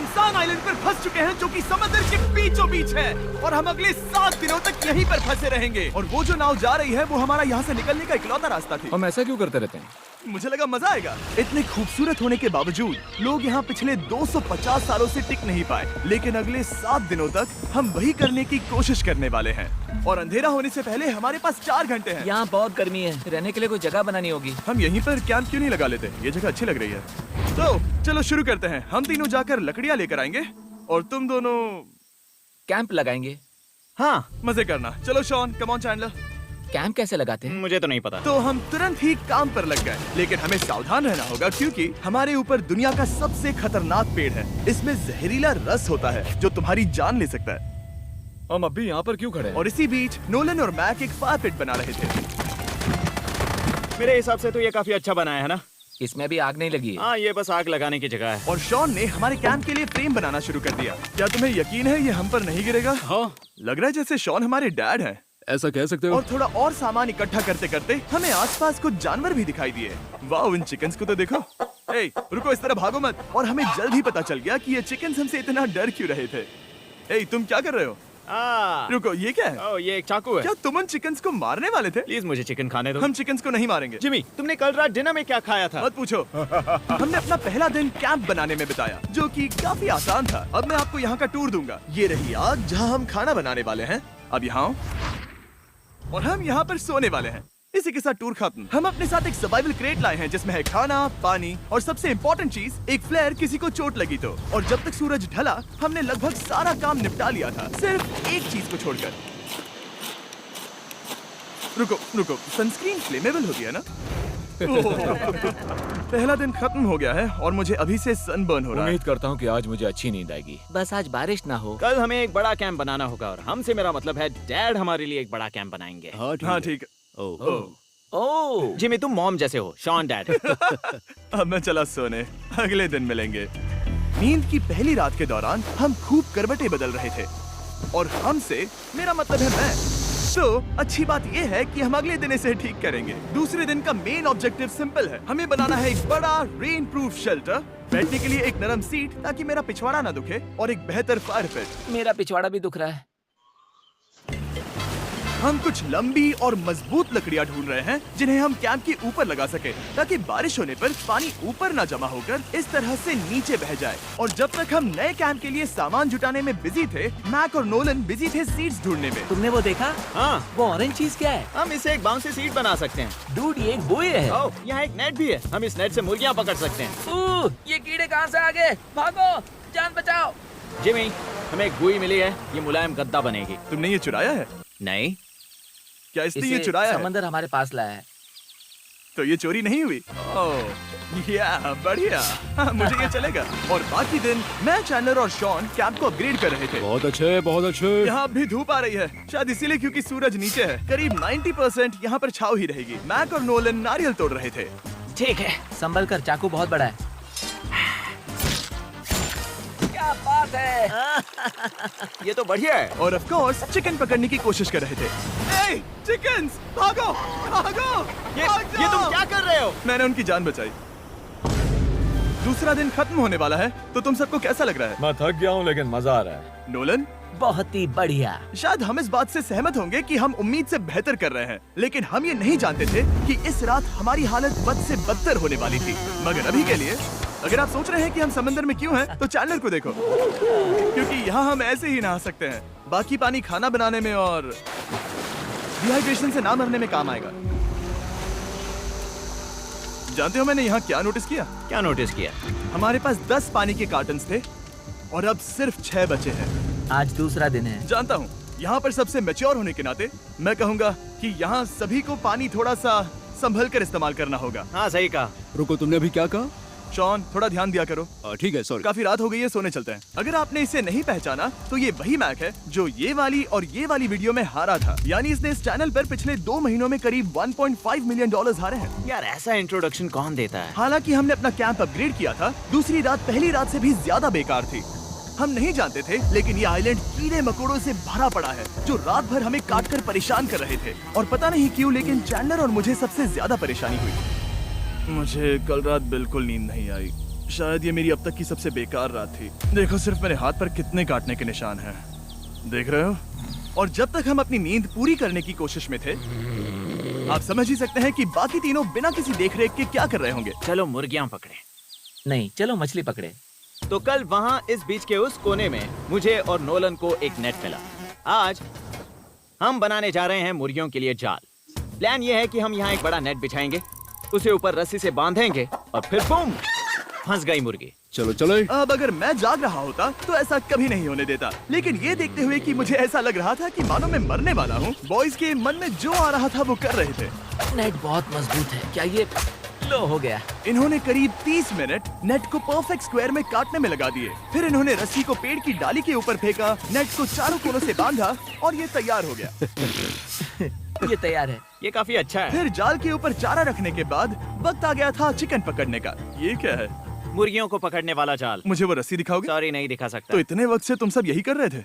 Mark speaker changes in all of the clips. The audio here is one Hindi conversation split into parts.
Speaker 1: सुनसान आइलैंड पर फंस चुके हैं जो कि समुद्र के बीचों बीच है और हम अगले 7 दिनों तक यहीं पर फंसे रहेंगे। और वो जो नाव जा रही है वो हमारा यहाँ से निकलने का इकलौता रास्ता थी।
Speaker 2: हम ऐसा क्यों करते रहते हैं?
Speaker 1: मुझे लगा मजा आएगा। इतने खूबसूरत होने के बावजूद लोग यहाँ पिछले 250 सालों से टिक नहीं पाए, लेकिन अगले 7 दिनों तक हम वही करने की कोशिश करने वाले हैं। और अंधेरा होने से पहले हमारे पास 4 घंटे हैं।
Speaker 3: यहाँ बहुत गर्मी है, रहने के लिए कोई जगह बनानी होगी।
Speaker 1: हम यहीं पर कैंप क्यों नहीं लगा लेते? ये जगह अच्छी लग रही है। तो चलो शुरू करते हैं। हम तीनों जाकर लकड़ियाँ लेकर आएंगे और तुम दोनों
Speaker 3: कैंप लगाएंगे।
Speaker 1: हाँ मजे करना। चलो Shawn, come on Chandler.
Speaker 3: Camp कैसे लगाते हैं?
Speaker 4: मुझे तो नहीं पता।
Speaker 1: तो हम तुरंत ही काम पर लग गए, लेकिन हमें सावधान रहना होगा क्योंकि हमारे ऊपर दुनिया का सबसे खतरनाक पेड़ है। इसमें जहरीला रस होता है जो तुम्हारी जान ले सकता है।
Speaker 2: हम अभी यहाँ पर क्यों खड़े हैं?
Speaker 1: और इसी बीच नोलन और मैक एक फायर पिट बना रहे थे।
Speaker 4: मेरे हिसाब से तो ये काफी अच्छा बनाया है ना?
Speaker 3: इसमें भी आग नहीं लगी है।
Speaker 4: हाँ, ये बस आग लगाने की जगह है।
Speaker 1: और शॉन ने हमारे कैंप के लिए फ्रेम बनाना शुरू कर दिया। क्या तुम्हें यकीन है ये हम पर नहीं गिरेगा?
Speaker 4: हाँ।
Speaker 1: लग रहा है जैसे शॉन हमारे डैड हैं।
Speaker 2: ऐसा कह सकते हो?
Speaker 1: और थोड़ा और सामान इकट्ठा करते करते हमें आसपास कुछ जानवर भी दिखाई दिए। वाह, इन चिकन्स को तो देखो। ए, रुको, इस तरह भागो मत। और हमें जल्द ही पता चल गया कि ये चिकन्स हमसे इतना डर क्यों रहे थे। ए, तुम क्या कर रहे हो? रुको, ये क्या है?
Speaker 4: ओह, ये एक चाकू है।
Speaker 1: क्या तुम उन चिकन्स को मारने वाले थे?
Speaker 4: प्लीज मुझे चिकन खाने दो।
Speaker 1: हम चिकन्स को नहीं मारेंगे।
Speaker 4: जिमी, तुमने कल रात डिनर में क्या खाया था?
Speaker 1: मत पूछो। हमने अपना पहला दिन कैंप बनाने में बिताया, जो कि काफी आसान था। अब मैं आपको यहाँ का टूर दूंगा। ये रही आग जहाँ हम खाना बनाने वाले हैं। अब यहाँ और हम यहाँ पर सोने वाले हैं। इसी के साथ टूर खत्म। हम अपने साथ एक सर्वाइवल क्रेट लाए हैं जिसमें है खाना, पानी और सबसे इम्पोर्टेंट चीज एक फ्लेयर किसी को चोट लगी तो। और जब तक सूरज ढला हमने लगभग सारा काम निपटा लिया था, सिर्फ एक चीज को छोड़कर। रुको, सनस्क्रीन फ्लेमेबल होती है ना? पहला दिन खत्म हो गया है और मुझे अभी से सनबर्न हो रहा है।
Speaker 2: उम्मीद करता हूँ कि आज मुझे अच्छी नींद आएगी।
Speaker 3: बस आज बारिश ना हो।
Speaker 4: कल हमें एक बड़ा कैंप बनाना होगा और हमसे मेरा मतलब है डैड हमारे लिए एक बड़ा कैंप बनाएंगे।
Speaker 1: हाँ ठीक है।
Speaker 3: ओह,
Speaker 4: जिमी, तुम मॉम जैसे हो। Shawn dad.
Speaker 1: अब मैं चला सोने, अगले दिन मिलेंगे। नींद की पहली रात के दौरान हम खूब करवटें बदल रहे थे और हमसे मेरा मतलब है मैं। तो अच्छी बात यह है कि हम अगले दिन इसे ठीक करेंगे। दूसरे दिन का मेन ऑब्जेक्टिव सिंपल है। हमें बनाना है एक बड़ा रेन प्रूफ शेल्टर, बैठने के लिए एक नरम सीट ताकि मेरा पिछवाड़ा ना दुखे और एक बेहतर फायर पिट।
Speaker 3: मेरा पिछवाड़ा भी दुख रहा है।
Speaker 1: हम कुछ लंबी और मजबूत लकड़ियां ढूंढ रहे हैं जिन्हें हम कैंप के ऊपर लगा सके ताकि बारिश होने पर पानी ऊपर न जमा होकर इस तरह से नीचे बह जाए। और जब तक हम नए कैंप के लिए सामान जुटाने में बिजी थे, मैक और नोलन बिजी थे सीड्स ढूंढने में।
Speaker 3: तुमने वो देखा?
Speaker 4: हाँ,
Speaker 3: वो ऑरेंज चीज क्या है?
Speaker 4: हम इसे एक बाउंसी सीट बना सकते हैं।
Speaker 3: डूड, ये एक बुए है।
Speaker 4: ओह, यहाँ एक नेट भी है। हम इस नेट से मुर्गियाँ पकड़ सकते हैं।
Speaker 3: ये कीड़े कहाँ से आ गए? भागो, जान बचाओ।
Speaker 4: जिमी, हमें एक बुई मिली है। ये मुलायम गद्दा बनेगी।
Speaker 1: तुमने ये चुराया है?
Speaker 4: नहीं।
Speaker 1: क्या इसने ये चुराया है?
Speaker 3: समंदर हमारे पास लाया है।
Speaker 1: तो ये चोरी नहीं हुई? ओह या बढ़िया। हाँ, मुझे ये चलेगा। और बाकी दिन मैं, चैंडलर और शॉन कैंप को अपग्रेड कर रहे थे।
Speaker 2: बहुत अच्छे, बहुत अच्छे।
Speaker 1: यहाँ अब भी धूप आ रही है, शायद इसीलिए क्योंकि सूरज नीचे है। करीब 90% यहाँ पर छाव ही रहेगी। मैक और नोलन नारियल तोड़ रहे थे।
Speaker 3: ठीक है, संभल कर, चाकू बहुत बड़ा है। क्या बात है।
Speaker 4: ये तो बढ़िया है।
Speaker 1: और ऑफ कोर्स चिकन पकड़ने की कोशिश कर रहे थे। ए, चिकन्स, भागो, भागो,
Speaker 4: ये तुम क्या कर रहे हो?
Speaker 1: मैंने उनकी जान बचाई। दूसरा दिन खत्म होने वाला है, तो तुम सबको कैसा लग रहा है?
Speaker 2: मैं थक गया हूँ लेकिन मजा आ रहा है।
Speaker 1: नोलन,
Speaker 3: बहुत ही बढ़िया।
Speaker 1: शायद हम इस बात से सहमत होंगे कि हम उम्मीद से बेहतर कर रहे हैं, लेकिन हम ये नहीं जानते थे कि इस रात हमारी हालत बद से बदतर होने वाली थी। मगर अभी के लिए अगर आप सोच रहे हैं कि हम समंदर में क्यों हैं, तो चैंडलर को देखो, क्योंकि यहाँ हम ऐसे ही नहा सकते हैं। बाकी पानी खाना बनाने में और डिहाइड्रेशन से ना मरने में काम आएगा। जानते हो मैंने यहाँ क्या नोटिस किया?
Speaker 4: क्या नोटिस किया?
Speaker 1: हमारे पास 10 पानी के कार्टन्स थे और अब सिर्फ 6 बचे हैं।
Speaker 3: आज दूसरा दिन है।
Speaker 1: जानता हूँ, यहाँ पर सबसे मैच्योर होने के नाते मैं कहूँगा कि यहाँ सभी को पानी थोड़ा सा संभल कर इस्तेमाल करना होगा।
Speaker 4: हाँ, सही कहा।
Speaker 2: रुको, तुमने अभी क्या कहा?
Speaker 1: शॉन, थोड़ा ध्यान दिया करो।
Speaker 2: ठीक है, सॉरी।
Speaker 1: काफी रात हो गई है, सोने चलते हैं। अगर आपने इसे नहीं पहचाना तो ये वही मैक है जो ये वाली और ये वाली वीडियो में हारा था। यानी इसने इस चैनल पर पिछले 2 महीनों में करीब $1.5 मिलियन हारे हैं।
Speaker 4: यार, ऐसा इंट्रोडक्शन कौन देता है?
Speaker 1: हालांकि हमने अपना कैंप अपग्रेड किया था, दूसरी रात पहली रात से भी ज्यादा बेकार थी। हम नहीं जानते थे, लेकिन ये आइलैंड कीड़े मकोड़ों से भरा पड़ा है जो रात भर हमें काट कर परेशान कर रहे थे। और पता नहीं क्यों, लेकिन चैंडलर और मुझे सबसे ज्यादा परेशानी हुई। मुझे कल रात बिल्कुल नींद नहीं आई। शायद ये मेरी अब तक की सबसे बेकार रात थी। देखो सिर्फ मेरे हाथ पर कितने काटने के निशान हैं। देख रहे हो? और जब तक हम अपनी नींद पूरी करने की कोशिश में थे, आप समझ ही सकते हैं कि बाकी तीनों बिना किसी देखरेख के क्या कर रहे होंगे।
Speaker 4: चलो मुर्गियां पकड़े।
Speaker 3: नहीं, चलो मछली पकड़े।
Speaker 4: तो कल वहाँ इस बीच के उस कोने में मुझे और नोलन को एक नेट मिला। आज हम बनाने जा रहे हैं मुर्गियों के लिए जाल। प्लान ये है कि हम यहाँ एक बड़ा नेट बिछाएंगे, उसे ऊपर रस्सी से बांधेंगे और फिर बूम, फंस गई मुर्गी।
Speaker 2: चलो चलो।
Speaker 1: अब अगर मैं जाग रहा होता तो ऐसा कभी नहीं होने देता, लेकिन ये देखते हुए कि मुझे ऐसा लग रहा था कि मानो मैं मरने वाला हूँ, बॉयज के मन में जो आ रहा था वो कर रहे थे।
Speaker 3: नेट बहुत मजबूत है। क्या ये लो हो गया?
Speaker 1: इन्होंने करीब 30 मिनट नेट को परफेक्ट स्क्वायर में काटने में लगा दिए। फिर इन्होंने रस्सी को पेड़ की डाली के ऊपर फेंका, नेट को चारों कोनों से बांधा और ये तैयार हो गया।
Speaker 3: ये तैयार है।
Speaker 4: ये काफी अच्छा है।
Speaker 1: फिर जाल के ऊपर चारा रखने के बाद वक्त आ गया था चिकन पकड़ने का। ये क्या है?
Speaker 4: मुर्गियों को पकड़ने वाला जाल।
Speaker 1: मुझे वो रस्सी दिखाओगे?
Speaker 4: सॉरी, नहीं दिखा सकता।
Speaker 1: तो इतने वक्त से तुम सब यही कर रहे थे?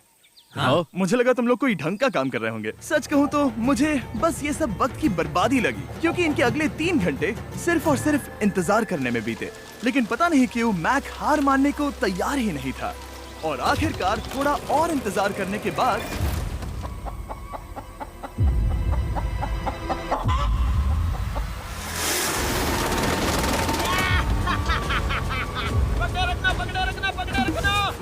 Speaker 2: हाँ।
Speaker 1: मुझे लगा तुम लोग कोई ढंग का काम कर रहे होंगे। सच कहूँ तो मुझे बस ये सब वक्त की बर्बादी लगी, क्योंकि इनके अगले 3 घंटे सिर्फ और सिर्फ इंतजार करने में बीते। लेकिन पता नहीं क्यों मैक हार मानने को तैयार ही नहीं था, और आखिरकार थोड़ा और इंतजार करने के बाद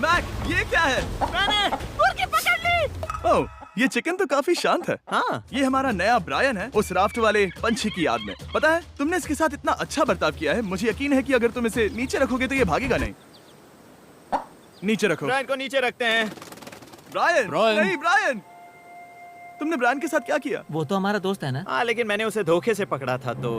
Speaker 1: मैक, ये क्या है?
Speaker 4: मैंने मुर्गी पकड़ ली।
Speaker 1: ओह, ये चिकन तो काफी शांत है।
Speaker 4: हाँ,
Speaker 1: ये हमारा नया ब्रायन है, उस राफ्ट वाले पंछी की याद में। पता है, तुमने इसके साथ इतना अच्छा बर्ताव किया है, मुझे यकीन है कि अगर तुम इसे नीचे रखोगे तो ये भागेगा नहीं। नीचे रखो।
Speaker 4: ब्रायन को नीचे रखते हैं।
Speaker 1: Brian,
Speaker 2: Brian.
Speaker 1: नहीं ब्रायन। तुमने ब्रायन के साथ क्या किया?
Speaker 3: वो तो हमारा दोस्त है ना।
Speaker 4: हाँ, लेकिन मैंने उसे धोखे से पकड़ा था तो।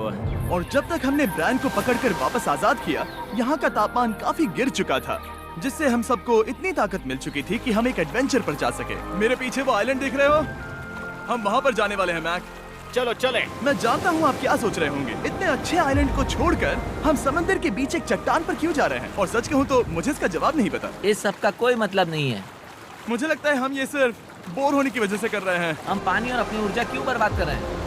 Speaker 1: और जब तक हमने ब्रायन को पकड़कर वापस आजाद किया, यहाँ का तापमान काफी गिर चुका था, जिससे हम सबको इतनी ताकत मिल चुकी थी कि हम एक एडवेंचर पर जा सके। मेरे पीछे वो आइलैंड देख रहे हो? हम वहाँ पर जाने वाले हैं मैक।
Speaker 4: चलो चले।
Speaker 1: मैं जानता हूँ आप क्या सोच रहे होंगे, इतने अच्छे आइलैंड को छोड़कर हम समंदर के बीच एक चट्टान पर क्यों जा रहे हैं? और सच कहूँ तो मुझे इसका जवाब नहीं पता।
Speaker 3: इस सब का कोई मतलब नहीं है।
Speaker 1: मुझे लगता है हम ये सिर्फ बोर होने की वजह से कर रहे हैं।
Speaker 3: हम पानी और अपनी ऊर्जा क्यों बर्बाद कर रहे हैं?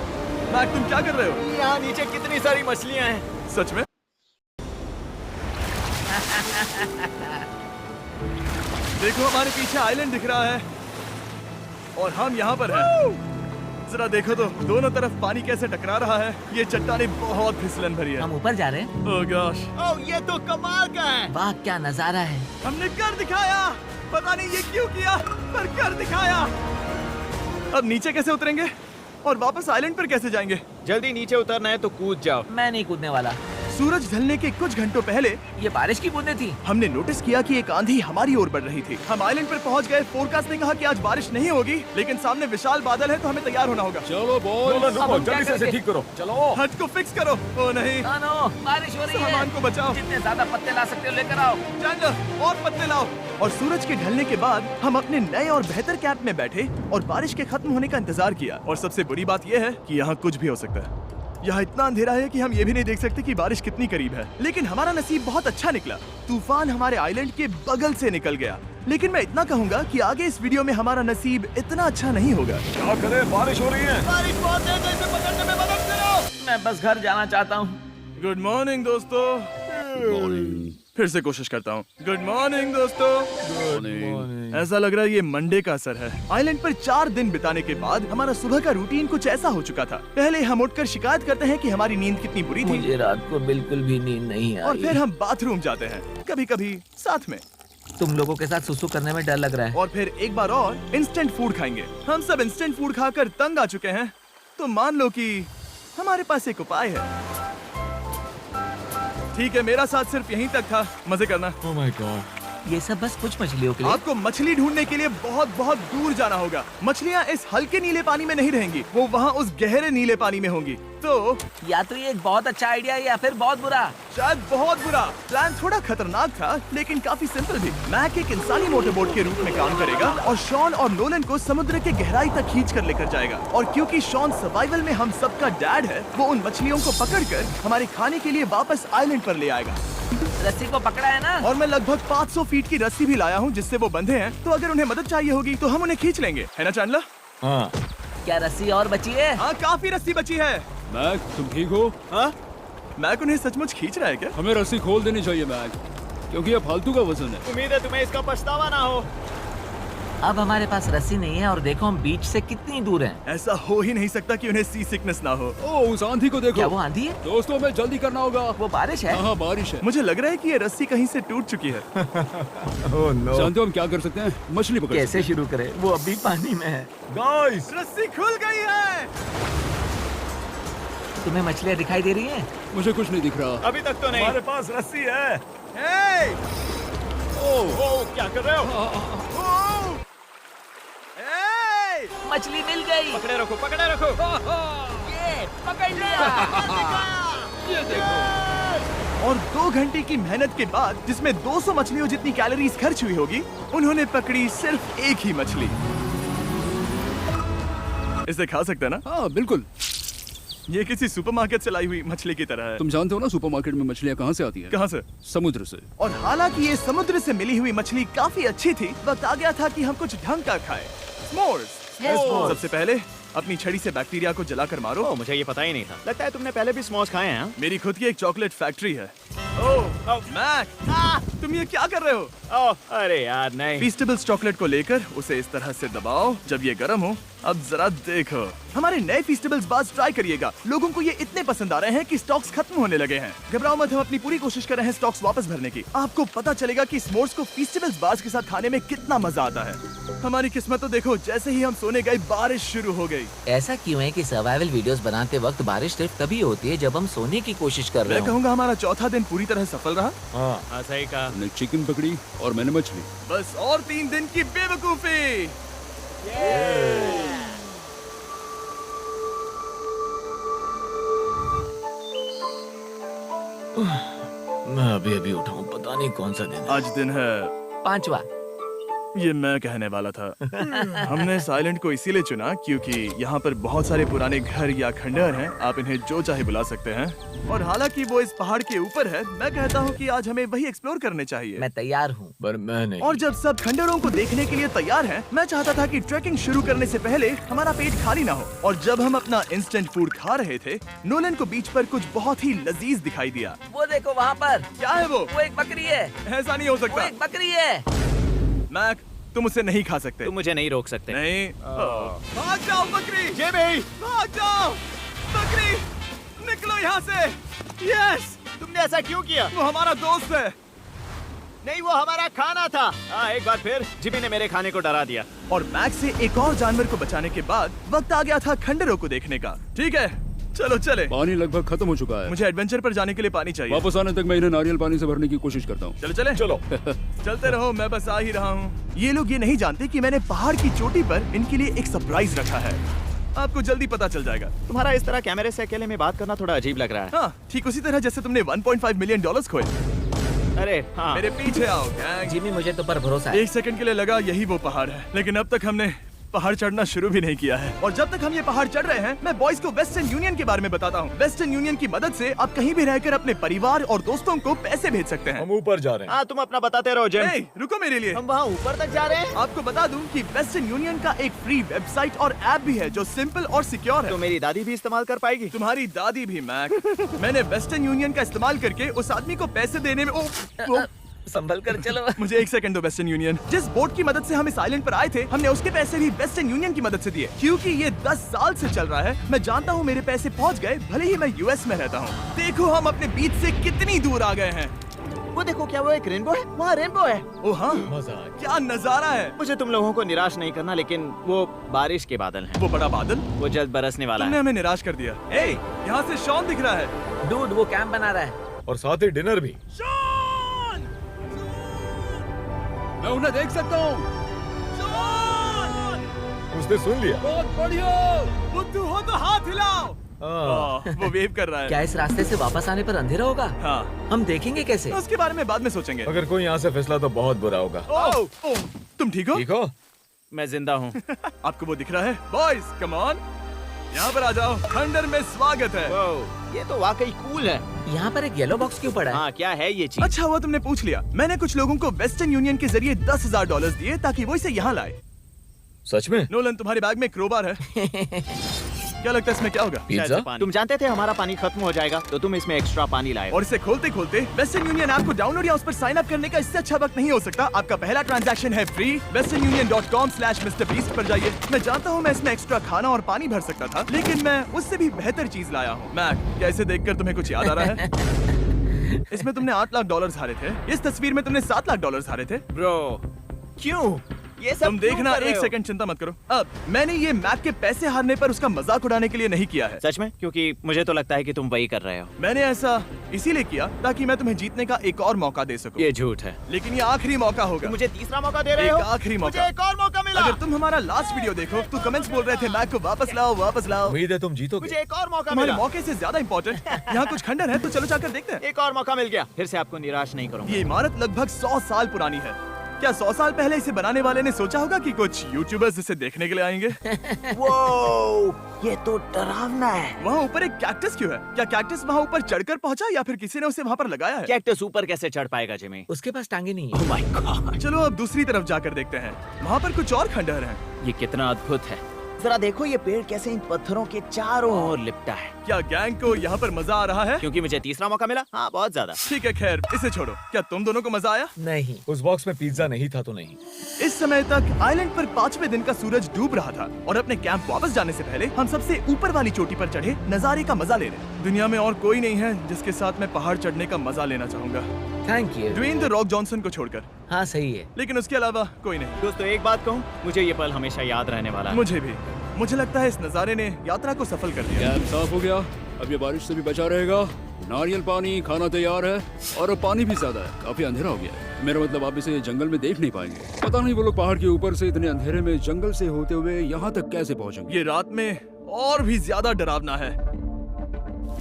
Speaker 1: मैक, तुम क्या कर रहे हो?
Speaker 4: यहाँ नीचे कितनी सारी मछलियाँ हैं।
Speaker 1: सच में? देखो, हमारे पीछे आइलैंड दिख रहा है और हम यहाँ पर हैं। जरा देखो तो, दोनों तरफ पानी कैसे टकरा रहा है। ये चट्टानें बहुत फिसलन भरी है।
Speaker 3: हम ऊपर जा रहे हैं।
Speaker 1: ओह गॉश,
Speaker 4: ओह, ये तो कमाल का है।
Speaker 3: वाह, क्या नजारा है।
Speaker 1: हमने कर दिखाया। पता नहीं ये क्यों किया, पर कर दिखाया। अब नीचे कैसे उतरेंगे और वापस आइलैंड पर कैसे जाएंगे?
Speaker 4: जल्दी नीचे उतरना है तो कूद जाओ।
Speaker 3: मैं नहीं कूदने वाला।
Speaker 1: सूरज ढलने के कुछ घंटों पहले
Speaker 3: ये बारिश की बूंदें थी।
Speaker 1: हमने नोटिस किया कि एक आंधी हमारी ओर बढ़ रही थी। हम आइलैंड पर पहुंच गए। फोरकास्ट ने कहा कि आज बारिश नहीं होगी, लेकिन सामने विशाल बादल है तो हमें तैयार होना होगा।
Speaker 2: चलो बॉय,
Speaker 3: अब हम क्या
Speaker 2: जल्दी से इसे
Speaker 3: करेंगे?
Speaker 2: ठीक करो। चलो।
Speaker 1: हट को फिक्स करो। ओ नहीं,
Speaker 3: नो, बारिश हो रही है।
Speaker 1: सामान को बचाओ।
Speaker 3: जितने ज्यादा पत्ते ला सकते हो लेकर आओ।
Speaker 1: चैंडलर, और पत्ते लाओ। और सूरज के ढलने के बाद हम अपने नए और बेहतर कैंप में बैठे और बारिश के खत्म होने का इंतजार किया। और सबसे बुरी बात यह है कि यहाँ कुछ भी हो सकता है। यहाँ इतना अंधेरा है कि हम ये भी नहीं देख सकते कि बारिश कितनी करीब है। लेकिन हमारा नसीब बहुत अच्छा निकला। तूफान हमारे आइलैंड के बगल से निकल गया। लेकिन मैं इतना कहूँगा कि आगे इस वीडियो में हमारा नसीब इतना अच्छा नहीं होगा।
Speaker 2: क्या करें, बारिश हो रही है।
Speaker 1: बारिश बहुत तेज है, इसे पकड़ने में मदद करो।
Speaker 3: मैं बस घर जाना चाहता हूँ।
Speaker 1: गुड मॉर्निंग दोस्तों। फिर से कोशिश करता हूँ। गुड मॉर्निंग दोस्तों। ऐसा लग रहा है ये मंडे का असर है। आइलैंड पर 4 दिन बिताने के बाद हमारा सुबह का रूटीन कुछ ऐसा हो चुका था। पहले हम उठकर शिकायत करते हैं कि हमारी नींद कितनी बुरी थी,
Speaker 3: मुझे रात को बिल्कुल भी नींद नहीं
Speaker 1: और
Speaker 3: आई।
Speaker 1: फिर हम बाथरूम जाते हैं, कभी कभी साथ में,
Speaker 3: तुम लोगों के साथ सुसु करने में डर लग रहा है।
Speaker 1: और फिर एक बार और इंस्टेंट फूड खाएंगे। हम सब इंस्टेंट फूड खाकर तंग आ चुके हैं, तो मान लो कि हमारे पास एक उपाय है। ठीक है, मेरा साथ सिर्फ यहीं तक था। मजे करना।
Speaker 2: Oh my God.
Speaker 3: ये सब बस कुछ मछलियों के लिए।
Speaker 1: आपको मछली ढूंढने के लिए बहुत बहुत दूर जाना होगा। मछलियाँ इस हल्के नीले पानी में नहीं रहेंगी, वो वहाँ उस गहरे नीले पानी में होंगी। तो
Speaker 3: या तो ये एक बहुत अच्छा आइडिया है या फिर बहुत बुरा।
Speaker 1: शायद बहुत बुरा। प्लान थोड़ा खतरनाक था, लेकिन काफी सिंपल भी। मैक एक इंसानी मोटरबोट के रूप में काम करेगा और शॉन और नोलन को समुद्र के गहराई तक खींच कर लेकर जाएगा। और क्योंकि शॉन सर्वाइवल में हम सबका डैड है, वो उन मछलियों को पकड़कर हमारे खाने के लिए वापस आइलैंड पर ले आएगा।
Speaker 3: रस्सी को पकड़ा है ना?
Speaker 1: और मैं लगभग 500 फीट की रस्सी भी लाया हूँ जिससे वो बंधे हैं, तो अगर उन्हें मदद चाहिए होगी तो हम उन्हें खींच लेंगे, है ना चैंडलर?
Speaker 2: हाँ।
Speaker 3: क्या रस्सी और बची है?
Speaker 1: हाँ, काफी रस्सी बची है।
Speaker 2: मैक, तुम ठीक हो?
Speaker 1: हाँ, मैक उन्हें सचमुच खींच रहा है क्या?
Speaker 2: हमें रस्सी खोल देनी चाहिए मैक। क्योंकि ये फालतू का वजन है।
Speaker 4: उम्मीद है तुम्हें इसका पछतावा ना हो।
Speaker 3: अब हमारे पास रस्सी नहीं है और देखो हम बीच से कितनी दूर हैं।
Speaker 1: ऐसा हो ही नहीं सकता कि उन्हें सी सिकनेस ना हो।
Speaker 2: ओ, उस आंधी को देखो।
Speaker 3: क्या वो आंधी है?
Speaker 2: दोस्तों, हमें जल्दी करना होगा।
Speaker 3: वो बारिश है?
Speaker 2: हाँ, बारिश है।
Speaker 1: मुझे लग रहा है कि ये रस्सी कहीं से टूट चुकी है।
Speaker 2: जानते हो हम क्या कर सकते हैं? मछली पकड़
Speaker 3: कैसे शुरू करें? वो अभी पानी में है।
Speaker 1: गाइस, रस्सी खुल गई है।
Speaker 3: तुम्हें मछलियाँ दिखाई दे रही हैं?
Speaker 2: मुझे कुछ नहीं दिख रहा।
Speaker 4: अभी तक तो नहीं।
Speaker 1: हमारे पास रस्सी है। हे!
Speaker 4: ओ, क्या कर रहे हो?
Speaker 1: हे!
Speaker 3: मछली मिल गई।
Speaker 4: पकड़े रखो, पकड़े रखो।
Speaker 3: ये पकड़ लिया।
Speaker 2: ये देखो।
Speaker 1: और 2 घंटे की मेहनत के बाद, जिसमें 200 मछलियों जितनी कैलोरीज खर्च हुई होगी, उन्होंने पकड़ी सिर्फ एक ही मछली। इसे खा सकते हैं ना?
Speaker 2: हाँ, बिल्कुल।
Speaker 1: ये किसी सुपरमार्केट से लाई हुई मछली की तरह है।
Speaker 2: तुम जानते हो ना सुपरमार्केट में मछलियाँ कहाँ से आती हैं?
Speaker 1: कहाँ से?
Speaker 2: समुद्र से।
Speaker 1: और हालांकि ये समुद्र से मिली हुई मछली काफी अच्छी थी, वक्त आ गया था कि हम कुछ ढंग का खाएं। s'mores। सबसे पहले अपनी छड़ी से बैक्टीरिया को जलाकर मारो।
Speaker 4: ओ, मुझे ये पता ही नहीं था। लगता है तुमने पहले भी स्मोक्स खाए हैं।
Speaker 1: मेरी खुद की एक चॉकलेट फैक्ट्री है। ओह मैक, तुम ये क्या कर रहे हो?
Speaker 4: ओह, अरे यार नहीं।
Speaker 1: फीस्टेबल्स चॉकलेट को लेकर उसे इस तरह से दबाओ। जब ये गर्म हो, अब जरा देखो। हमारे नए फीस्टेबल्स बार्स ट्राई करिएगा। लोगों को ये इतने पसंद आ रहे हैं कि स्टॉक्स खत्म होने लगे हैं। घबराओ मत, हम अपनी पूरी कोशिश कर रहे हैं स्टॉक्स वापस भरने की। आपको पता चलेगा कि s'mores को फीस्टेबल्स बार्स के साथ खाने में कितना मजा आता है। हमारी किस्मत तो देखो, जैसे ही हम सोने गए बारिश शुरू हो गई।
Speaker 3: ऐसा क्यों है कि सर्वाइवल वीडियोस बनाते वक्त बारिश सिर्फ तभी होती है जब हम सोने की कोशिश कर रहे
Speaker 1: मैं
Speaker 3: हो?
Speaker 1: कहूँगा हमारा चौथा दिन पूरी तरह सफल रहा।
Speaker 4: हाँ, सही कहा।
Speaker 2: हमने चिकन पकड़ी और मैंने मछली।
Speaker 1: बस और 3 दिन की बेवकूफी।
Speaker 3: मैं अभी अभी उठा हूँ, पता नहीं कौन सा दिन है।
Speaker 1: आज दिन है
Speaker 3: 5वां।
Speaker 1: ये मैं कहने वाला था। हमने साइलेंट को इसीलिए चुना क्योंकि यहाँ पर बहुत सारे पुराने घर या खंडहर हैं। आप इन्हें जो चाहे बुला सकते हैं। और हालांकि वो इस पहाड़ के ऊपर है, मैं कहता हूँ कि आज हमें वही एक्सप्लोर करने चाहिए।
Speaker 3: मैं तैयार हूँ, पर मैं नहीं।
Speaker 1: और जब सब खंडहरों को देखने के लिए तैयार हैं, मैं चाहता था कि ट्रैकिंग शुरू करने से पहले हमारा पेट खाली ना हो। और जब हम अपना इंस्टेंट फूड खा रहे थे, नोलन को बीच पर कुछ बहुत ही लजीज दिखाई दिया।
Speaker 3: वो देखो वहाँ पर।
Speaker 1: क्या है वो?
Speaker 3: वो एक बकरी है।
Speaker 1: ऐसा नहीं हो
Speaker 3: वो
Speaker 1: सकता।
Speaker 3: एक बकरी है।
Speaker 1: मैक, तुम उसे नहीं खा सकते।
Speaker 4: तुम मुझे नहीं रोक सकते।
Speaker 1: नहीं। भाग जाओ बकरी।
Speaker 4: ये भी।
Speaker 1: भाग जाओ बकरी, निकलो यहाँ से। यस,
Speaker 4: तुमने ऐसा क्यों किया?
Speaker 1: वो हमारा दोस्त है।
Speaker 4: नहीं, वो हमारा खाना था। एक बार फिर जिमी ने मेरे खाने को डरा दिया।
Speaker 1: और मैक्स से एक और जानवर को बचाने के बाद वक्त आ गया था खंडहरों को देखने का। ठीक है, चलो चले।
Speaker 2: पानी लगभग खत्म हो चुका है।
Speaker 1: मुझे एडवेंचर पर जाने के लिए पानी चाहिए।
Speaker 2: वापस आने तक मैं इन्हें नारियल पानी से भरने की कोशिश करता हूँ।
Speaker 1: चलो चले।
Speaker 2: चलो।
Speaker 1: चलते रहो, मैं बस आ ही रहा हूँ। ये लोग ये नहीं जानते कि मैंने पहाड़ की चोटी पर इनके लिए एक सरप्राइज रखा है। आपको जल्दी पता चल जाएगा।
Speaker 4: तुम्हारा इस तरह कैमरे से अकेले में बात करना थोड़ा अजीब लग रहा है।
Speaker 1: हाँ, ठीक उसी तरह जैसे तुमने $1.5 मिलियन खोए।
Speaker 4: अरे हाँ।
Speaker 1: मेरे पीछे आओ गैंग।
Speaker 3: जिमी, मुझे तो पर भरोसा है।
Speaker 1: 1 सेकंड के लिए लगा यही वो पहाड़ है, लेकिन अब तक हमने पहाड़ चढ़ना शुरू भी नहीं किया है। और जब तक हम ये पहाड़ चढ़ रहे हैं, मैं बॉयज को वेस्टर्न यूनियन के बारे में बताता हूँ। वेस्टर्न यूनियन की मदद से आप कहीं भी रहकर अपने परिवार और दोस्तों को पैसे भेज सकते हैं।
Speaker 2: हम ऊपर जा रहे हैं।
Speaker 4: हाँ, तुम अपना बताते रहो जिम।
Speaker 1: ए, रुको मेरे लिए।
Speaker 4: हम वहाँ ऊपर तक जा रहे हैं।
Speaker 1: आपको बता दूं कि वेस्टर्न यूनियन का एक फ्री वेबसाइट और ऐप भी है जो सिंपल और सिक्योर है।
Speaker 4: तो मेरी दादी भी इस्तेमाल कर पाएगी।
Speaker 1: तुम्हारी दादी भी मैक। मैंने वेस्टर्न यूनियन का इस्तेमाल करके उस आदमी को पैसे देने में
Speaker 3: संभल कर चलो।
Speaker 1: मुझे 1 सेकंड दो। वेस्टर्न यूनियन, जिस बोट की मदद से हम इस आइलैंड पर आए थे, हमने उसके पैसे भी वेस्टर्न यूनियन की मदद से दिए। क्योंकि ये 10 साल से चल रहा है, मैं जानता हूँ मेरे पैसे पहुँच गए, भले ही मैं यूएस में रहता हूँ। देखो हम अपने बीच से कितनी दूर आ गए हैं।
Speaker 4: वो देखो, क्या वो एक रेनबो है? वहाँ रेनबो है।
Speaker 1: ओ हाँ, क्या नजारा है।
Speaker 4: मुझे तुम लोगों को निराश नहीं करना, लेकिन वो बारिश के बादल हैं।
Speaker 1: वो बड़ा बादल
Speaker 4: वो जल्द बरसने वाला
Speaker 1: तुमने
Speaker 4: है।
Speaker 1: हमें निराश कर दिया। ए, यहाँ से शॉन दिख रहा है।
Speaker 3: डूड, वो कैंप बना रहा है।
Speaker 2: और साथ ही डिनर भी।
Speaker 1: शॉन!
Speaker 2: मैं उन्हें देख सकता हूँ।
Speaker 1: शॉन!
Speaker 2: उसने सुन लिया। बहुत बढ़िया।
Speaker 1: बुद्धू हो तो हाथ हिलाओ। वो वेव कर रहा है।
Speaker 3: क्या इस रास्ते से वापस आने पर अंधेरा होगा?
Speaker 1: हाँ,
Speaker 3: हम देखेंगे कैसे?
Speaker 1: उसके बारे में बाद में सोचेंगे।
Speaker 2: अगर कोई यहाँ से फिसला तो बहुत बुरा होगा।
Speaker 1: ओह, तुम ठीक हो?
Speaker 2: ठीक हो?
Speaker 4: मैं जिंदा हूँ।
Speaker 1: आपको वो दिख रहा है? बॉयज, कम ऑन, यहाँ पर आ जाओ। खंडर में स्वागत है।
Speaker 4: वाह, ये तो वाकई कूल है।
Speaker 3: यहाँ पर एक येलो बॉक्स क्यों पड़ा है?
Speaker 4: हाँ, क्या है ये चीज?
Speaker 1: अच्छा हुआ तुमने पूछ लिया। मैंने कुछ लोगों को वेस्टर्न यूनियन के जरिए $10,000 दिए ताकि वो इसे यहाँ लाए।
Speaker 2: सच में?
Speaker 1: नोलन, तुम्हारे बैग में क्रोबार है। क्या लगता है इसमें क्या होगा?
Speaker 4: शायद से पानी। तुम जानते थे हमारा पानी खत्म हो जाएगा तो तुम इसमें एक्स्ट्रा पानी लाए।
Speaker 1: और इसे खोलते खोलते वेस्टर्न यूनियन ऐप को डाउनलोड या उस पर साइन अप करने का इससे अच्छा वक्त नहीं हो सकता। आपका पहला ट्रांजैक्शन है फ्री। westernunion.com/MrBeast पर जाइए। मैं जानता हूँ मैं इसमें एक्स्ट्रा खाना और पानी भर सकता था, लेकिन मैं उससे भी बेहतर चीज लाया हूँ। मैक, क्या इसे देखकर तुम्हें कुछ याद आ रहा है? इसमें तुमने $8 लाख हारे थे। इस तस्वीर में तुमने $7 लाख हारे थे।
Speaker 4: ब्रो, क्यों ये सब
Speaker 1: तुम
Speaker 4: क्यों
Speaker 1: देखना,
Speaker 4: कर रहे
Speaker 1: एक
Speaker 4: हो?
Speaker 1: सेकंड चिंता मत करो। अब मैंने ये मैक के पैसे हारने पर उसका मजाक उड़ाने के लिए नहीं किया है।
Speaker 4: सच में? क्योंकि मुझे तो लगता है कि तुम वही कर रहे हो।
Speaker 1: मैंने ऐसा इसीलिए किया ताकि मैं तुम्हें जीतने का एक और मौका दे सकूं।
Speaker 4: ये झूठ है।
Speaker 1: लेकिन ये आखिरी मौका होगा।
Speaker 4: तुम मुझे तीसरा मौका दे रहे
Speaker 1: एक
Speaker 4: हो?
Speaker 1: आखिरी मौका।
Speaker 4: मुझे एक और मौका मिला।
Speaker 1: अगर तुम हमारा लास्ट वीडियो देखो तो कमेंट्स बोल रहे थे मैक को वापस लाओ, वापस लाओ।
Speaker 5: उम्मीद है तुम जीतोगे।
Speaker 4: मुझे एक और मौका
Speaker 1: तुम्हारे
Speaker 4: मिला।
Speaker 1: मौके से ज्यादा इंपॉर्टेंट यहाँ कुछ खंडर है, तो चलो जाकर देखते हैं।
Speaker 4: एक और मौका मिल गया। फिर से आपको निराश नहीं करूंगा।
Speaker 1: ये इमारत लगभग 100 साल पुरानी है। क्या 100 साल पहले इसे बनाने वाले ने सोचा होगा कि कुछ यूट्यूबर्स इसे देखने के लिए आएंगे?
Speaker 4: वो ये तो डरावना है।
Speaker 1: वहाँ ऊपर एक कैक्टस क्यों है? क्या कैक्टस वहाँ ऊपर चढ़कर पहुँचा या फिर किसी ने उसे वहाँ पर लगाया है?
Speaker 4: कैक्टस ऊपर कैसे चढ़ पाएगा जिमी?
Speaker 3: उसके पास टांगे नहीं है।
Speaker 4: ओह माय गॉड,
Speaker 1: चलो अब दूसरी तरफ जाकर देखते हैं। वहाँ पर कुछ और खंडहर हैं।
Speaker 4: ये कितना अद्भुत है। जरा देखो ये पेड़ कैसे इन पत्थरों के चारों ओर लिपटा है।
Speaker 1: क्या गैंग को यहाँ पर मजा आ रहा है?
Speaker 4: क्योंकि मुझे तीसरा मौका मिला। हाँ, बहुत ज्यादा।
Speaker 1: ठीक है, खैर इसे छोड़ो। क्या तुम दोनों को मजा आया?
Speaker 3: नहीं।
Speaker 5: उस बॉक्स में पिज्जा नहीं था तो नहीं।
Speaker 1: इस समय तक आइलैंड पर 5वें दिन का सूरज डूब रहा था और अपने कैंप वापस जाने से पहले हम सबसे ऊपर वाली चोटी पर चढ़े नजारे का मजा ले रहे। दुनिया में और कोई नहीं है जिसके साथ मैं पहाड़ चढ़ने का मजा लेना चाहूंगा,
Speaker 3: thank you.
Speaker 1: Dwayne the Rock Johnson को छोड़कर।
Speaker 3: हाँ सही है।
Speaker 1: लेकिन उसके अलावा कोई नहीं।
Speaker 4: दोस्तों, एक बात कहूँ, मुझे ये पल हमेशा याद रहने वाला है।
Speaker 1: मुझे भी। मुझे लगता है इस नजारे ने यात्रा को सफल कर दिया।
Speaker 2: कैंप साफ हो गया, अब ये बारिश से भी बचा रहेगा। नारियल पानी, खाना तैयार है और अब पानी भी ज्यादा है। काफी अंधेरा हो गया है। मेरा मतलब आप इसे जंगल में देख नहीं पाएंगे। पता नहीं वो लोग पहाड़ के ऊपर से इतने अंधेरे में जंगल से होते हुए यहाँ तक कैसे पहुँचेंगे।
Speaker 1: ये रात में और भी ज्यादा डरावना है।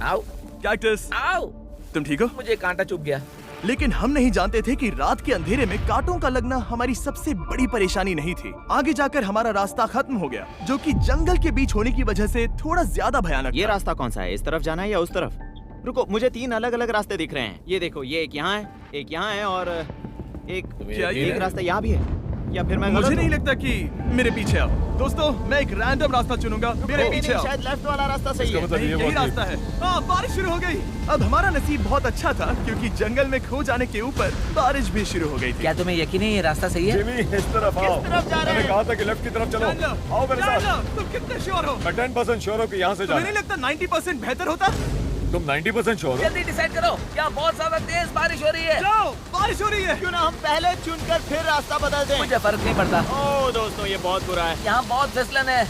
Speaker 3: आओ
Speaker 1: कैक्टस,
Speaker 3: आओ।
Speaker 1: तुम ठीक हो?
Speaker 3: मुझे कांटा चुभ गया।
Speaker 1: लेकिन हम नहीं जानते थे कि रात के अंधेरे में कांटों का लगना हमारी सबसे बड़ी परेशानी नहीं थी। आगे जाकर हमारा रास्ता खत्म हो गया, जो कि जंगल के बीच होने की वजह से थोड़ा ज्यादा भयानक
Speaker 4: ये
Speaker 1: था।
Speaker 4: रास्ता कौन सा है? इस तरफ जाना है या उस तरफ? रुको, मुझे 3 अलग अलग रास्ते दिख रहे हैं। ये देखो, ये एक यहाँ है, एक यहाँ है और एक
Speaker 1: क्या ये
Speaker 4: एक रास्ता यहाँ भी है। या फिर मैं
Speaker 1: मुझे
Speaker 4: गलत
Speaker 1: नहीं
Speaker 4: हूँ?
Speaker 1: लगता कि मेरे पीछे आओ। दोस्तों, मैं एक रैंडम रास्ता चुनूंगा। मेरे
Speaker 4: नहीं,
Speaker 1: पीछे
Speaker 4: नहीं,
Speaker 1: आओ।
Speaker 4: शायद लेफ्ट वाला रास्ता सही है।
Speaker 5: मतलब
Speaker 1: नहीं,
Speaker 5: ये
Speaker 1: यही
Speaker 5: बहुत
Speaker 1: रास्ता है। हाँ, बारिश शुरू हो गई। अब हमारा नसीब बहुत अच्छा था क्योंकि जंगल में खो जाने के ऊपर बारिश भी शुरू हो गई थी।
Speaker 3: क्या तुम्हें यकीन है ये रास्ता सही है?
Speaker 5: जिमी, इस तरफ आओ।
Speaker 4: तरफ जा रहे
Speaker 5: मैंने
Speaker 4: हैं?
Speaker 5: कहा था कि लेफ्ट की तरफ चलो।
Speaker 1: जान लो,
Speaker 5: आओ मेरे
Speaker 1: जान
Speaker 5: साथ।
Speaker 1: लो, तुम कितने श्योर हो?
Speaker 5: मैं 10% श्योर हूँ कि यहाँ से
Speaker 1: तुम्हें
Speaker 5: जाना
Speaker 1: नहीं
Speaker 5: है।
Speaker 1: लगता 90% बेहतर होता?
Speaker 5: तुम 90% श्योर हो?
Speaker 3: जल्दी डिसाइड करो। क्या बहुत ज्यादा तेज बारिश हो रही है?
Speaker 1: जाओ, बारिश हो रही है।
Speaker 4: क्यों ना हम पहले चुनकर फिर रास्ता बदल दें?
Speaker 3: मुझे फर्क नहीं पड़ता।
Speaker 4: ओह दोस्तों, ये बहुत बुरा है।
Speaker 3: यहाँ बहुत फिसलन है।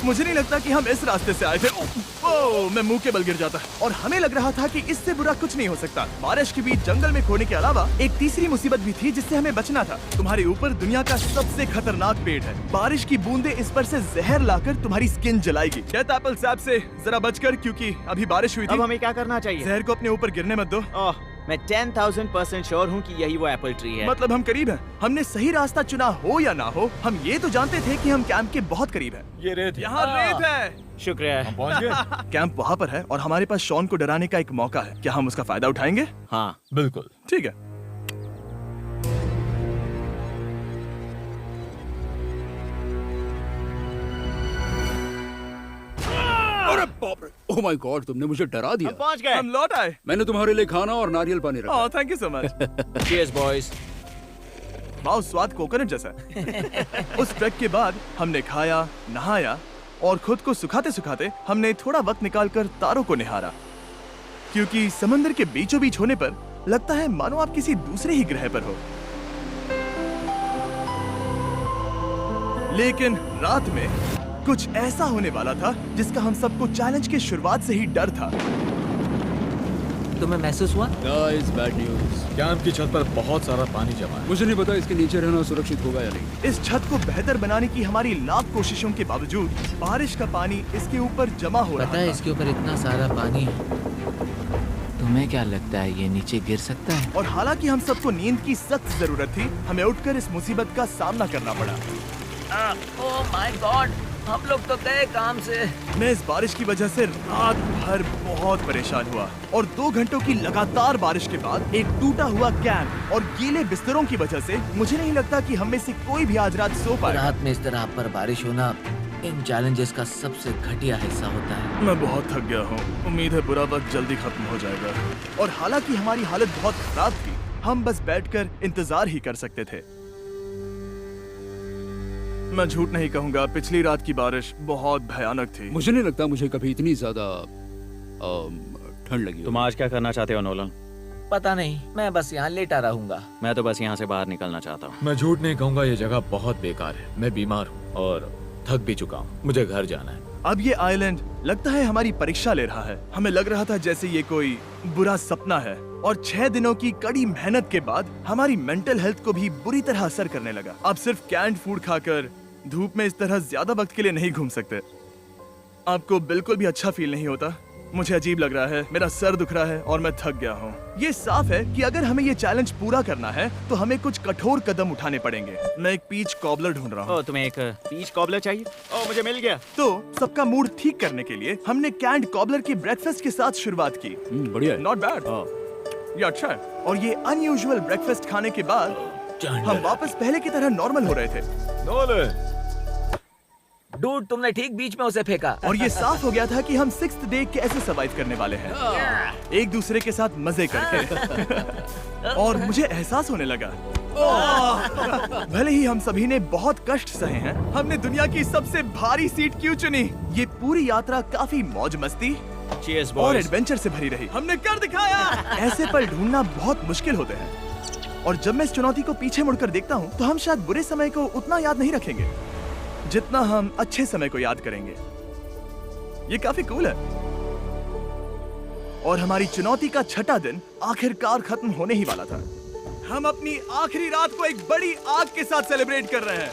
Speaker 1: मुझे नहीं लगता कि हम इस रास्ते से आए थे। ओह, मैं मुंह के बल गिर जाता। और हमें लग रहा था कि इससे बुरा कुछ नहीं हो सकता। बारिश के बीच जंगल में खोने के अलावा एक तीसरी मुसीबत भी थी जिससे हमें बचना था। तुम्हारे ऊपर दुनिया का सबसे खतरनाक पेड़ है। बारिश की बूंदें इस पर से जहर लाकर तुम्हारी स्किन जलाएगी। डेथ एप्पल सैप से जरा बचकर, क्योंकि अभी बारिश हुई
Speaker 4: अब
Speaker 1: थी।
Speaker 4: हमें क्या करना चाहिए?
Speaker 1: जहर को अपने ऊपर गिरने मत दो।
Speaker 4: ओह, मैं 10,000% श्योर हूँ कि यही वो एप्पल ट्री है।
Speaker 1: मतलब हम करीब हैं। हमने सही रास्ता चुना हो या ना हो, हम ये तो जानते थे कि हम कैंप के बहुत करीब हैं।
Speaker 5: ये रेत है।
Speaker 1: यहाँ रेत है।
Speaker 4: शुक्रिया।
Speaker 5: हम पहुँच गए।
Speaker 1: कैंप वहाँ पर है और हमारे पास शॉन को डराने का एक मौका है। क्या हम उसका फायदा उठाएंगे?
Speaker 4: हाँ,
Speaker 5: बिल्कुल।
Speaker 1: ठीक है।
Speaker 2: अरे बाप रे, ओह माय गॉड, तुमने मुझे डरा
Speaker 4: हम
Speaker 2: दिया।
Speaker 4: पहुँच गए।
Speaker 1: हम लौट आए।
Speaker 2: मैंने तुम्हारे लिए खाना और नारियल पानी रखा।
Speaker 1: Oh, thank you so much.
Speaker 4: Cheers, boys।
Speaker 1: वाह, स्वाद कोकोनट जैसा है। उस ट्रैक के बाद हमने खाया, नहाया और खुद को सुखाते सुखाते हमने थोड़ा वक्त निकालकर तारों को निहारा, क्योंकि समंदर के बीचों बीच होने पर लगता है मानो आप किसी दूसरे ही ग्रह पर हो। लेकिन रात में कुछ ऐसा होने वाला था जिसका हम सबको चैलेंज के शुरुआत से ही डर था।
Speaker 3: तुम्हें महसूस हुआ?
Speaker 2: Guys, bad news.
Speaker 5: कैंप की छत पर बहुत सारा पानी जमा है।
Speaker 2: मुझे नहीं पता इसके नीचे रहना सुरक्षित होगा या नहीं।
Speaker 1: इस छत को बेहतर बनाने की हमारी लाख कोशिशों के बावजूद बारिश का पानी इसके ऊपर जमा हो रहा
Speaker 3: पता है
Speaker 1: था।
Speaker 3: इसके ऊपर इतना सारा पानी है। तुम्हें क्या लगता है ये नीचे गिर सकता है?
Speaker 1: और हालांकि हम सबको नींद की सख्त जरूरत थी, हमें उठकर इस मुसीबत का सामना करना पड़ा।
Speaker 3: ओह माय गॉड, हम लोग तो गए काम से।
Speaker 1: मैं इस बारिश की वजह से रात भर बहुत परेशान हुआ और 2 घंटों की लगातार बारिश के बाद एक टूटा हुआ कैंप और गीले बिस्तरों की वजह से मुझे नहीं लगता कि हम में से कोई भी आज रात सो पाएगा।
Speaker 3: रात में इस तरह आप पर बारिश होना इन चैलेंजेस का सबसे घटिया हिस्सा होता है।
Speaker 1: मैं बहुत थक गया हूँ। उम्मीद है बुरा वक्त जल्दी खत्म हो जाएगा। और हालांकि हमारी हालत बहुत खराब थी, हम बस बैठकर इंतजार ही कर सकते थे। मैं झूठ नहीं कहूंगा, पिछली रात की बारिश बहुत भयानक थी।
Speaker 2: मुझे नहीं लगता मुझे कभी इतनी ज्यादा ठंड लगी
Speaker 4: तुम आज क्या करना चाहते हो नोलन?
Speaker 3: पता नहीं, मैं बस यहाँ लेटा रहूंगा।
Speaker 4: मैं तो बस यहाँ से बाहर निकलना चाहता हूँ।
Speaker 5: मैं झूठ नहीं कहूंगा, ये जगह बहुत बेकार है। मैं बीमार हूँ और थक भी चुका हूँ। मुझे घर जाना है।
Speaker 1: अब ये आइलैंड लगता है हमारी परीक्षा ले रहा है। हमें लग रहा था जैसे ये कोई बुरा सपना है, और 6 दिनों की कड़ी मेहनत के बाद हमारी मेंटल हेल्थ को भी बुरी तरह असर करने लगा। अब सिर्फ कैंड फूड खाकर धूप में इस तरह ज्यादा वक्त के लिए नहीं घूम सकते। आपको बिल्कुल भी अच्छा फील नहीं होता? मुझे अजीब लग रहा है, मेरा सर दुख रहा है और मैं थक गया हूँ। ये साफ है कि अगर हमें ये चैलेंज पूरा करना है तो हमें कुछ कठोर कदम उठाने पड़ेंगे। मैं एक पीच कॉबलर ढूंढ रहा हूँ।
Speaker 4: ओ, तुम्हें एक पीच कॉबलर चाहिए? ओ, मुझे मिल गया।
Speaker 1: तो सबका मूड ठीक करने के लिए हमने कैंड कॉबलर के ब्रेकफास्ट के साथ शुरुआत की।
Speaker 2: बढ़िया है।
Speaker 1: नॉट बैड, ये अच्छा है। और ये अनयूजुअल ब्रेकफास्ट खाने के बाद हम वापस पहले की तरह नॉर्मल हो रहे थे।
Speaker 5: नोलन,
Speaker 3: डूड, तुमने ठीक बीच में उसे फेंका।
Speaker 1: और ये साफ हो गया था कि हम 6th डे कैसे सर्वाइव करने वाले हैं, एक दूसरे के साथ मजे करके। और मुझे एहसास होने लगा, भले ही हम सभी ने बहुत कष्ट सहे हैं, हमने दुनिया की सबसे भारी सीट क्यों चुनी। ये पूरी यात्रा काफी मौज मस्ती
Speaker 4: Cheers,
Speaker 1: और
Speaker 4: boys.
Speaker 1: एडवेंचर से भरी रही। हमने कर दिखाया। ऐसे पल ढूंढना बहुत मुश्किल होते हैं, और जब मैं इस चुनौती को पीछे मुड़कर देखता हूँ तो हम शायद बुरे समय को उतना याद नहीं रखेंगे जितना हम अच्छे समय को याद करेंगे। ये काफी कूल है। और हमारी चुनौती का 6ठा दिन आखिरकार खत्म होने ही वाला था। हम अपनी आखिरी रात को एक बड़ी आग के साथ सेलिब्रेट कर रहे हैं,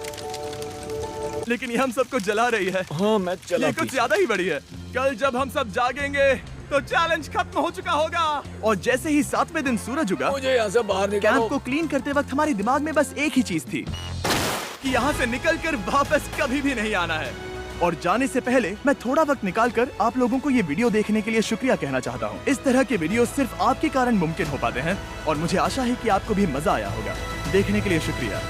Speaker 1: लेकिन ये हम सबको जला रही है।
Speaker 5: हाँ मैं चला।
Speaker 1: ये कुछ ज्यादा ही बड़ी है। कल जब हम सब जागेंगे तो चैलेंज खत्म हो चुका होगा। और जैसे ही 7वें दिन सूरज उगा,
Speaker 5: मुझे यहाँ से बाहर
Speaker 1: कैंप
Speaker 5: निकालो।
Speaker 1: को क्लीन करते वक्त हमारे दिमाग में बस एक ही चीज थी कि यहाँ से निकलकर वापस कभी भी नहीं आना है। और जाने से पहले मैं थोड़ा वक्त निकालकर आप लोगों को ये वीडियो देखने के लिए शुक्रिया कहना चाहता हूँ। इस तरह के वीडियो सिर्फ आपके कारण मुमकिन हो पाते हैं, और मुझे आशा है कि आपको भी मजा आया होगा। देखने के लिए शुक्रिया।